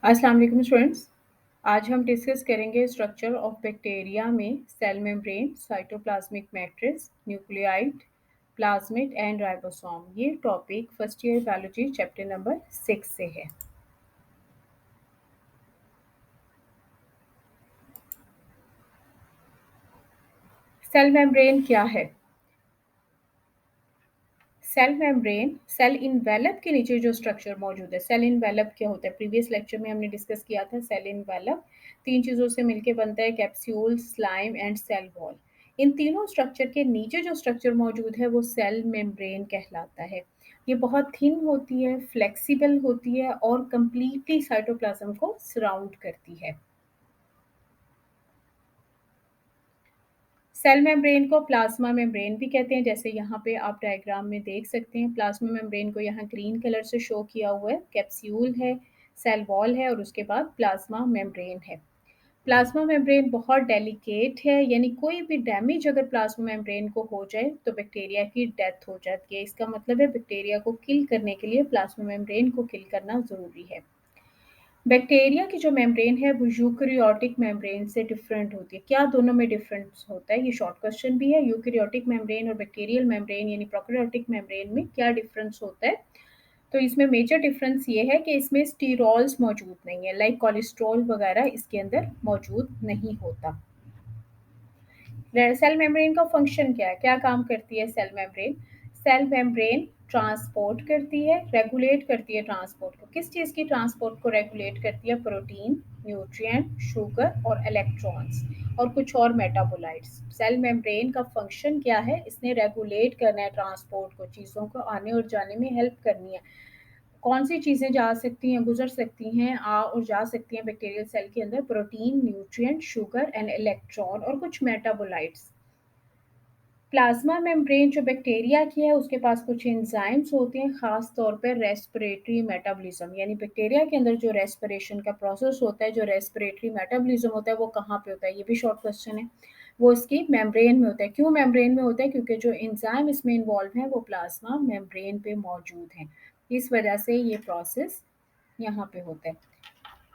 अस्सलाम वालेकुम स्टूडेंट्स। आज हम डिस्कस करेंगे स्ट्रक्चर ऑफ बैक्टीरिया में cell membrane, cytoplasmic matrix, nucleoid, plasmid and ribosome. ये topic first year biology chapter number 6 से है। सेल मेम्ब्रेन क्या है? सेल मेम्ब्रेन सेल इनवेलप के नीचे जो स्ट्रक्चर मौजूद है। सेल इनवेलप क्या होता है? प्रीवियस लेक्चर में हमने डिस्कस किया था। सेल इनवेलप तीन चीज़ों से मिलकर बनता है: capsule, slime and cell wall. इन तीनों स्ट्रक्चर के नीचे जो स्ट्रक्चर मौजूद है वो सेल मेम्ब्रेन कहलाता है। ये बहुत थिन होती है, फ्लेक्सिबल होती है और कंप्लीटली साइटोप्लाज्म को सराउंड करती है। सेल मेम्ब्रेन को प्लाज्मा मेम्ब्रेन भी कहते हैं, जैसे यहाँ पे आप डायग्राम में देख सकते हैं। प्लाज्मा मेम्ब्रेन को यहाँ ग्रीन कलर से शो किया हुआ है। कैप्सूल है, सेल वॉल है और उसके बाद प्लाज्मा मेम्ब्रेन है। प्लाज्मा मेम्ब्रेन बहुत डेलिकेट है, यानी कोई भी डैमेज अगर प्लाज्मा मेम्ब्रेन को हो जाए तो बैक्टीरिया की डेथ हो जाती है। इसका मतलब है बैक्टीरिया को किल करने के लिए प्लाज्मा मेम्ब्रेन को किल करना ज़रूरी है। बैक्टीरिया की जो मेम्ब्रेन है वो यूकैरियोटिक मेम्ब्रेन से डिफरेंट होती है। क्या दोनों में डिफरेंस होता है? ये शॉर्ट क्वेश्चन भी है। यूकैरियोटिक मेम्ब्रेन और बैक्टीरियल मेम्ब्रेन यानी प्रोकैरियोटिक मेम्ब्रेन में क्या डिफरेंस होता है? तो इसमें मेजर डिफरेंस ये है कि इसमें स्टीरॉल्स मौजूद नहीं है, लाइक कोलेस्ट्रॉल वगैरह इसके अंदर मौजूद नहीं होता। सेल मेम्ब्रेन का फंक्शन क्या है? क्या काम करती है cell membrane? Cell membrane transport करती है, रेगुलेट करती है ट्रांसपोर्ट को। किस चीज़ की ट्रांसपोर्ट को रेगुलेट करती है? प्रोटीन, न्यूट्रिएंट, शुगर और इलेक्ट्रॉन्स और कुछ और मेटाबोलाइट्स। सेल मेम्ब्रेन का फंक्शन क्या है? इसने रेगुलेट करना है ट्रांसपोर्ट को, चीज़ों को आने और जाने में हेल्प करनी है। कौन सी चीज़ें जा सकती हैं, गुजर सकती हैं, आ और जा सकती हैं बैक्टीरियल सेल के अंदर? Protein, nutrient, sugar and electron और कुछ मेटाबोलाइट्स। प्लाज्मा मेम्ब्रेन जो बैक्टीरिया की है उसके पास कुछ एंजाइम्स होते हैं, ख़ास तौर पे रेस्पिरेटरी मेटाबॉलिज्म, यानी बैक्टीरिया के अंदर जो रेस्पिरेशन का प्रोसेस होता है, जो रेस्पिरेटरी मेटाबॉलिज्म होता है वो कहाँ पे होता है? ये भी शॉर्ट क्वेश्चन है। वो इसकी मेम्ब्रेन में होता है। क्यों मेम्ब्रेन में होता है? क्योंकि जो एंजाइम इसमें इन्वॉल्व हैं वो प्लाज्मा मेम्ब्रेन पे मौजूद हैं। इस वजह से ये प्रोसेस यहाँ पे होता है।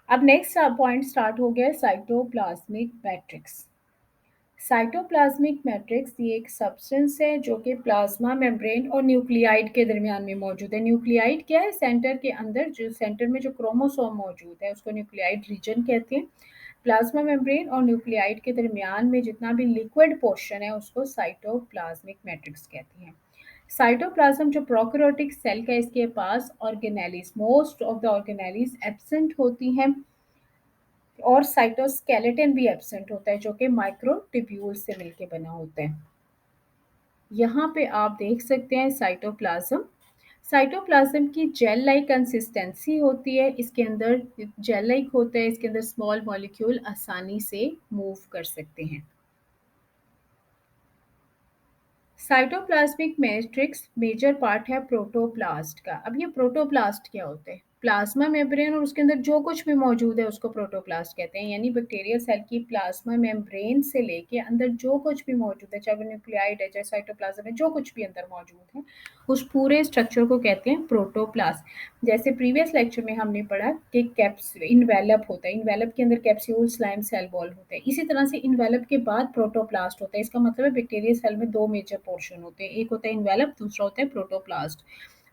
अब नेक्स्ट पॉइंट स्टार्ट हो गया है, साइटोप्लाज्मिक मैट्रिक्स। साइटोप्लाज्मिक मैट्रिक्स ये एक सब्सटेंस है जो कि प्लाज्मा मेम्ब्रेन और न्यूक्लियाइड के दरमियान में मौजूद है। न्यूक्लियाइड क्या है? सेंटर के अंदर जो सेंटर में जो क्रोमोसोम मौजूद है उसको न्यूक्लियाइड रीजन कहते हैं। प्लाज्मा मेम्ब्रेन और न्यूक्लियाइड के दरमियान में जितना भी लिक्विड पोर्शन है उसको साइटोप्लाज्मिक मैट्रिक्स कहते हैं। साइटोप्लाज्म जो प्रोकैरियोटिक सेल का, इसके पास organelles, most of the organelles absent होती हैं और साइटोस्केलेटन भी एब्सेंट होता है जो कि माइक्रोट्यूब्यूल से मिलके बना होता है। यहाँ पे आप देख सकते हैं साइटोप्लाज्म। साइटोप्लाज्म की जेल लाइक कंसिस्टेंसी होती है, इसके अंदर जेल लाइक होता है, इसके अंदर स्मॉल मॉलिक्यूल आसानी से मूव कर सकते हैं। साइटोप्लाज्मिक मैट्रिक्स मेजर पार्ट है प्रोटोप्लास्ट का। अब ये प्रोटोप्लास्ट क्या होते हैं? प्लाज्मा मेम्ब्रेन और उसके अंदर जो कुछ भी मौजूद है उसको प्रोटोप्लास्ट कहते हैं, यानी बैक्टीरियल सेल की प्लाज्मा मेम्ब्रेन से लेके अंदर जो कुछ भी मौजूद है, चाहे वो न्यूक्लियाइड है, चाहे साइटोप्लाज्म है, जो कुछ भी अंदर मौजूद है उस पूरे स्ट्रक्चर को कहते हैं प्रोटोप्लास्ट। जैसे प्रीवियस लेक्चर में हमने पढ़ा कि कैप्स इन्वेलप होता है, इन्वेलप के अंदर कैप्सूल, स्लाइम, सेल वॉल होते हैं। इसी तरह से इन्वेलप के बाद प्रोटोप्लास्ट होता है। इसका मतलब है बैक्टीरियल सेल में दो मेजर पोर्शन होते हैं, एक होता है इन्वेलप, दूसरा होता है प्रोटोप्लास्ट।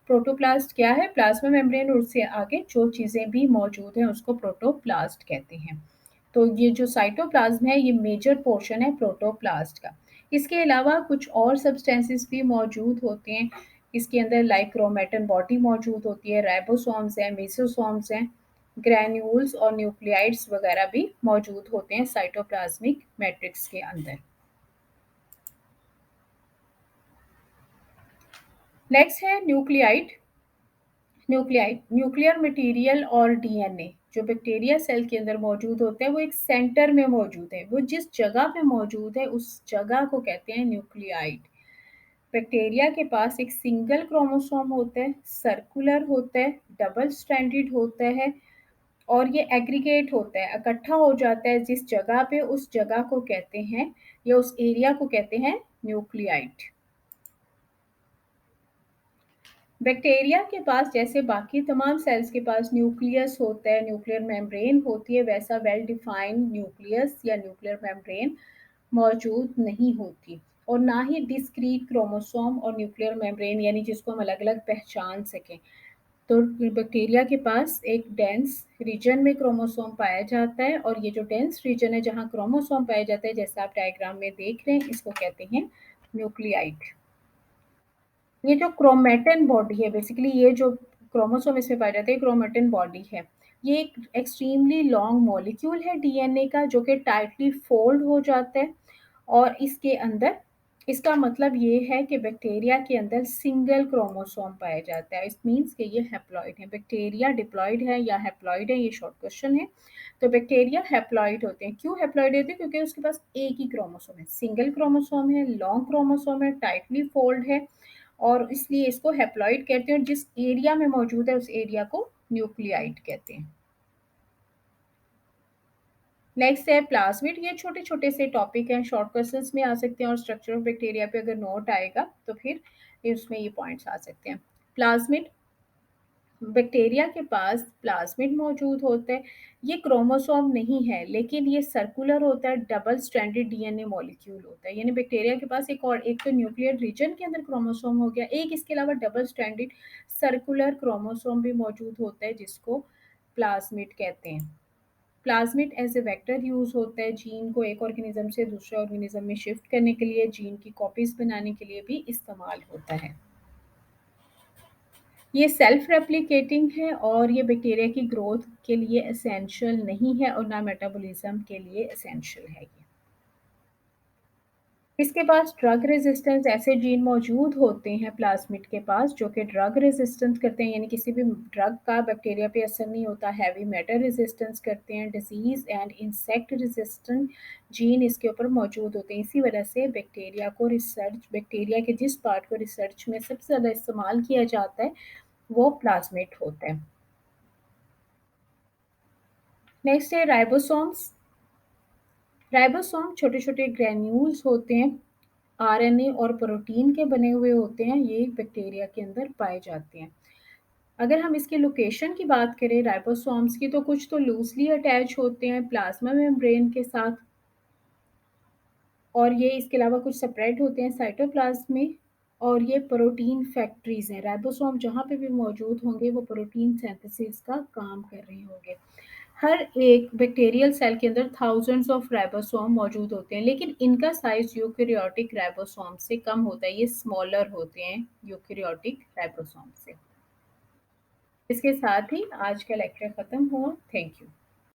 प्रोटोप्लास्ट क्या है? प्लाज्मा मेम्ब्रेन और उससे आगे जो चीज़ें भी मौजूद हैं उसको प्रोटोप्लास्ट कहते हैं। तो ये जो साइटोप्लाज्म है ये मेजर पोर्शन है प्रोटोप्लास्ट का। इसके अलावा कुछ और सब्सटेंसेस भी मौजूद होते हैं इसके अंदर, लाइक क्रोमेटिन बॉडी मौजूद होती है, राइबोसोम्स हैं, मेसोसोम्स हैं, ग्रैन्यूल्स और न्यूक्लियाइड्स वगैरह भी मौजूद होते हैं साइटोप्लाज्मिक मैट्रिक्स के अंदर। नेक्स्ट है न्यूक्लियाइड। न्यूक्लियाइड न्यूक्लियर मटेरियल और डीएनए जो बैक्टीरिया सेल के अंदर मौजूद होते हैं वो एक सेंटर में मौजूद है। वो जिस जगह पे मौजूद है उस जगह को कहते हैं न्यूक्लियाइड। बैक्टीरिया के पास एक सिंगल क्रोमोसोम होता है, सर्कुलर होता है, डबल स्ट्रैंडेड होता है और ये एग्रीगेट होता है, इकट्ठा हो जाता है जिस जगह पे, उस जगह को कहते हैं या उस एरिया को कहते हैं न्यूक्लियाइड। बैक्टीरिया के पास जैसे बाकी तमाम सेल्स के पास न्यूक्लियस होता है, न्यूक्लियर मेम्ब्रेन होती है, वैसा वेल डिफाइंड न्यूक्लियस या न्यूक्लियर मेम्ब्रेन मौजूद नहीं होती, और ना ही डिस्क्रीट क्रोमोसोम और न्यूक्लियर मेम्ब्रेन यानी जिसको हम अलग-अलग पहचान सकें। तो बैक्टीरिया के पास एक डेंस रीजन में क्रोमोसोम पाया जाता है, और ये जो डेंस रीजन है जहाँ क्रोमोसोम पाया जाता है, जैसा आप डायग्राम में देख रहे हैं, इसको कहते हैं न्यूक्लियाइड। ये जो क्रोमेटिन बॉडी है, बेसिकली ये जो क्रोमोसोम इसमें पाए जाते हैं, क्रोमेटिन बॉडी है। ये एक एक्सट्रीमली लॉन्ग मॉलिक्यूल है डीएनए का, जो कि टाइटली फोल्ड हो जाता है, और इसके अंदर इसका मतलब ये है कि बैक्टीरिया के अंदर सिंगल क्रोमोसोम पाया जाता है। इट मीन्स कि ये हैप्लॉइड है। बैक्टीरिया डिप्लॉइड है या हैप्लॉइड है, ये शॉर्ट क्वेश्चन है। तो बैक्टीरिया हैप्लॉइड होते हैं। क्यों हैप्लॉइड होते हैं? क्योंकि उसके पास एक ही क्रोमोसोम है, सिंगल क्रोमोसोम है, लॉन्ग क्रोमोसोम है, टाइटली फोल्ड है, और इसलिए इसको हैप्लॉइड कहते हैं, और जिस एरिया में मौजूद है उस एरिया को न्यूक्लियाइड कहते हैं। नेक्स्ट है प्लाज्मिड। ये छोटे छोटे से टॉपिक हैं, शॉर्ट क्वेश्चंस में आ सकते हैं, और स्ट्रक्चर ऑफ बैक्टीरिया पे अगर नोट आएगा तो फिर इसमें ये पॉइंट्स आ सकते हैं। प्लाज्मिड, बैक्टीरिया के पास प्लाज्मिड मौजूद होता है। ये क्रोमोसोम नहीं है, लेकिन ये सर्कुलर होता है, डबल स्ट्रैंडेड डीएनए मॉलिक्यूल होता है। यानी बैक्टीरिया के पास एक और एक तो न्यूक्लियर रीजन के अंदर क्रोमोसोम हो गया, एक इसके अलावा डबल स्ट्रैंडेड सर्कुलर क्रोमोसोम भी मौजूद होता है, जिसको प्लाज्मिड कहते हैं। Plasmid as a vector use होता है, जीन को एक ऑर्गेनिज्म से दूसरे ऑर्गेनिज्म में शिफ्ट करने के लिए, जीन की कॉपीज बनाने के लिए भी इस्तेमाल होता है। ये सेल्फ रेप्लिकेटिंग है, और ये बैक्टीरिया की ग्रोथ के लिए एसेंशियल नहीं है, और ना मेटाबॉलिज्म के लिए एसेंशियल है ये। इसके पास ड्रग रेजिस्टेंस, ऐसे जीन मौजूद होते हैं प्लाज्मिड के पास जो कि ड्रग रेजिस्टेंस करते हैं, यानी किसी भी ड्रग का बैक्टीरिया पे असर नहीं होता। हैवी मेटल रेजिस्टेंस करते हैं। Disease and insect resistant gene इसके ऊपर मौजूद होते हैं। इसी वजह से बैक्टीरिया को रिसर्च, बैक्टीरिया के जिस पार्ट को रिसर्च में सबसे ज़्यादा इस्तेमाल किया जाता है वो प्लाज्मिड होता है। नेक्स्ट है राइबोसोम्स। राइबोसोम छोटे छोटे ग्रेन्यूल्स होते हैं, आरएनए और प्रोटीन के बने हुए होते हैं। ये बैक्टीरिया के अंदर पाए जाते हैं। अगर हम इसकी लोकेशन की बात करें राइबोसोम्स की, तो कुछ तो लूजली अटैच होते हैं प्लाज्मा मेम्ब्रेन के साथ, और ये इसके अलावा कुछ सेपरेट होते हैं साइटोप्लाज्म में, और ये प्रोटीन फैक्ट्रीज हैं। राइबोसोम जहाँ पे भी मौजूद होंगे वो प्रोटीन सिंथेसिस का काम कर रहे होंगे। हर एक बैक्टीरियल सेल के अंदर थाउजेंड्स ऑफ राइबोसोम मौजूद होते हैं, लेकिन इनका साइज यूकेरियोटिक राइबोसोम से कम होता है। ये स्मॉलर होते हैं यूकेरियोटिक राइबोसोम से। इसके साथ ही आज का लेक्चर खत्म हुआ। Thank you.